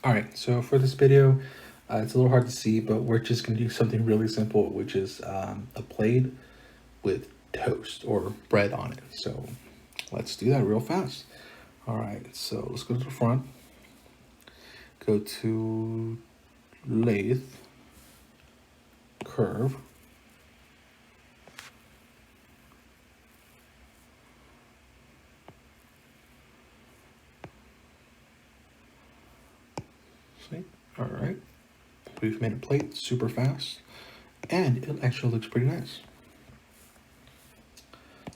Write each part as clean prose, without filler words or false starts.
All right, so for this video, it's a little hard to see, but we're just gonna do something really simple, which is a plate with toast or bread on it. So let's do that real fast. All right, so let's go to the front, go to lathe, curve, see, all right. We've made a plate super fast, and it actually looks pretty nice.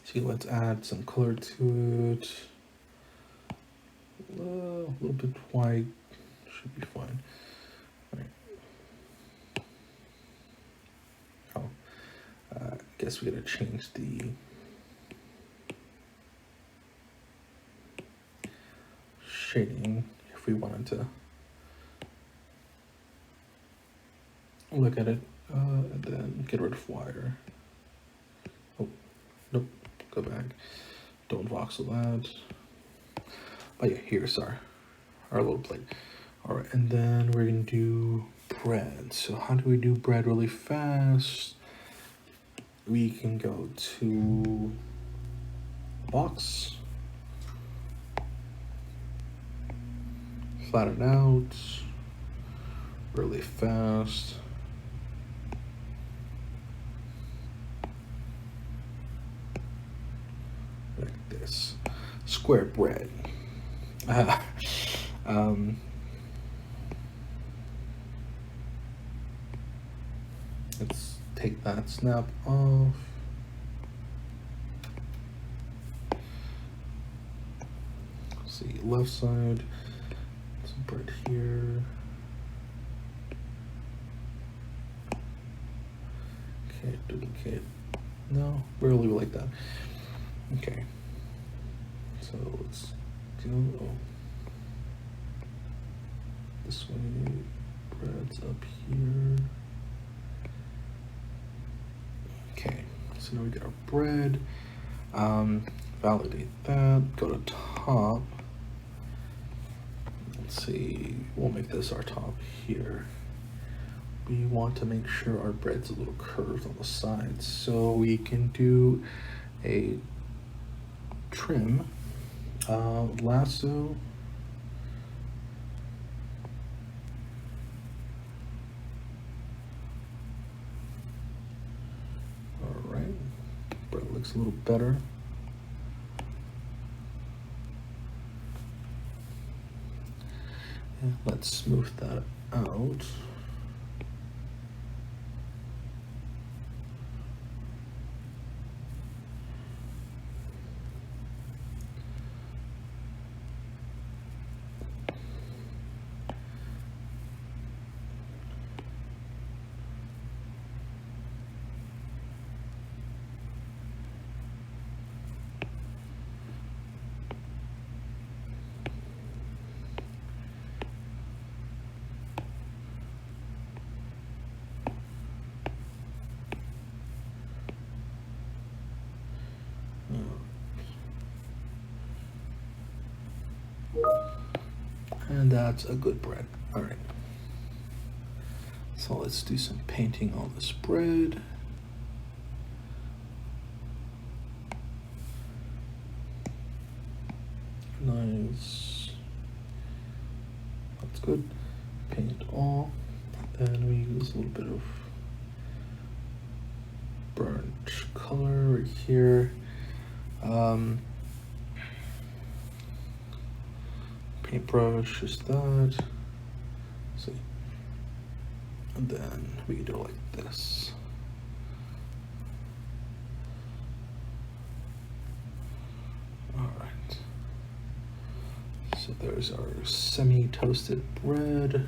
See, let's add some color to it. A little bit white should be fine. All right. Oh, I guess we gotta change the shading if we wanted to look at it, and then get rid of wire. Oh, nope, go back. Don't voxel that. Oh yeah, here's our little plate. All right, and then we're gonna do bread. So how do we do bread really fast? We can go to box, flatten out really fast. Like this, square bread. Let's take that snap off. See, left side, some bread here. Okay, duplicate. No, we'll leave it like that. Okay. So let's do this way. Bread's up here. Okay, so now we get our bread. Validate that. Go to top. Let's see. We'll make this our top here. We want to make sure our bread's a little curved on the sides, so we can do a trim, lasso, all right, bread looks a little better. And let's smooth that out. And that's a good bread. All right. So let's do some painting on this bread. Nice. That's good. Paint all. And we use a little bit of burnt color right here. Paintbrush, just that. See, and then we can do it like this. All right. So there's our semi-toasted bread.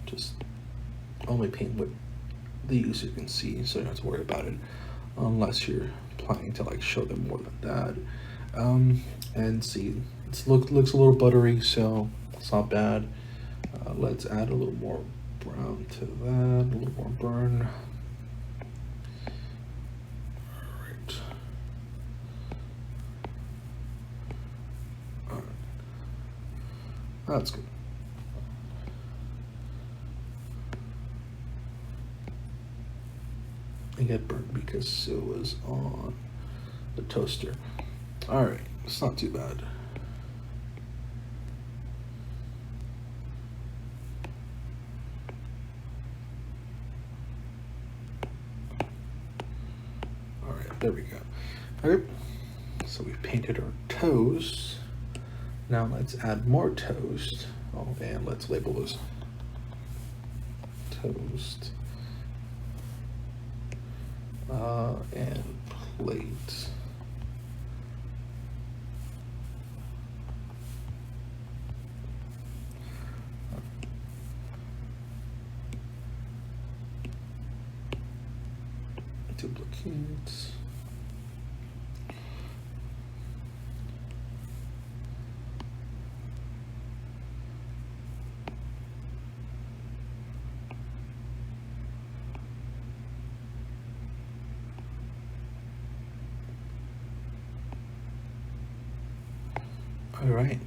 Just only paint what the user can see, so you don't have to worry about it, unless you're planning to like show them more than that. And see, it looks a little buttery, so it's not bad. Let's add a little more brown to that, a little more burn. All right. That's good. It got burnt because it was on the toaster. All right, it's not too bad. All right, there we go. Okay, so we've painted our toast. Now let's add more toast. Oh, and let's label this toast. And plate. Duplicate. All right.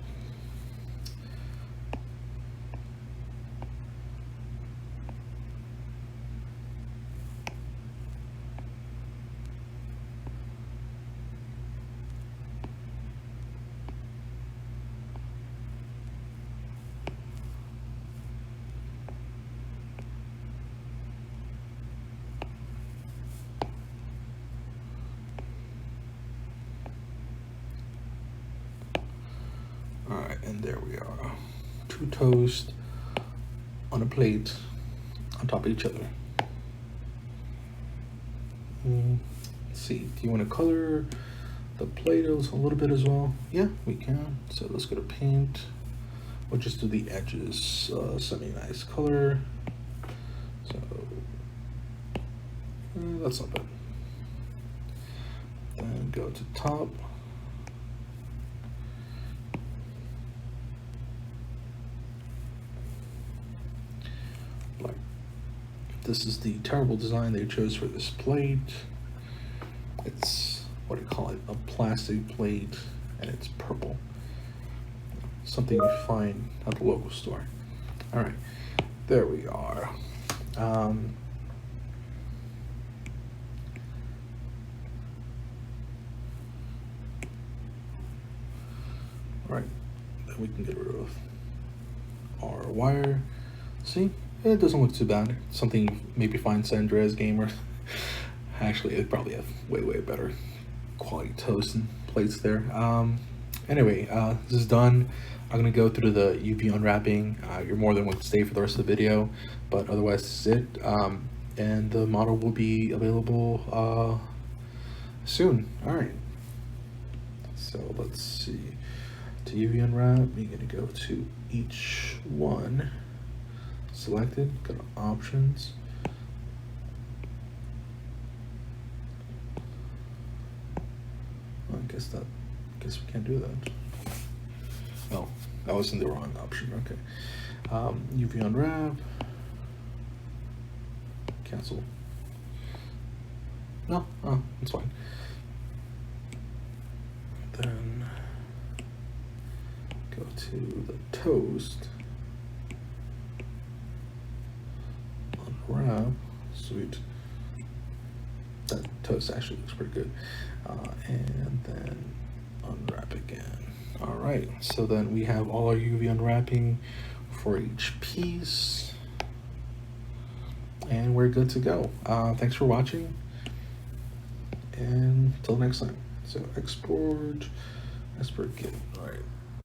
All right, and there we are. 2 toast on a plate on top of each other. Let's see, do you want to color the Play-Dohs a little bit as well? Yeah, we can. So let's go to paint. We'll just do the edges, semi-nice color. So that's not bad. Then go to top. Black. This is the terrible design they chose for this plate. It's, what do you call it, a plastic plate, and it's purple. Something you find at the local store. All right, there we are. All right, then we can get rid of our wire. See, it doesn't look too bad. It's something you maybe find San Andreas gamer. Actually, they probably have way better quality toast and plates there. Anyway, this is done. I'm gonna go through the UV unwrapping. You're more than welcome to stay for the rest of the video, but otherwise this is it. And the model will be available soon. All right. So let's see. To UV unwrap, we're gonna go to each one. Selected. Go to options. I guess we can't do that. Oh, that was in the wrong option. Okay. UV unwrap. Cancel. No, oh, it's fine. Then go to the toast. Unwrap. Sweet. That toast actually looks pretty good. And then unwrap again. All right, so then we have all our UV unwrapping for each piece, and we're good to go. Thanks for watching, and until next time. So export kit. All right.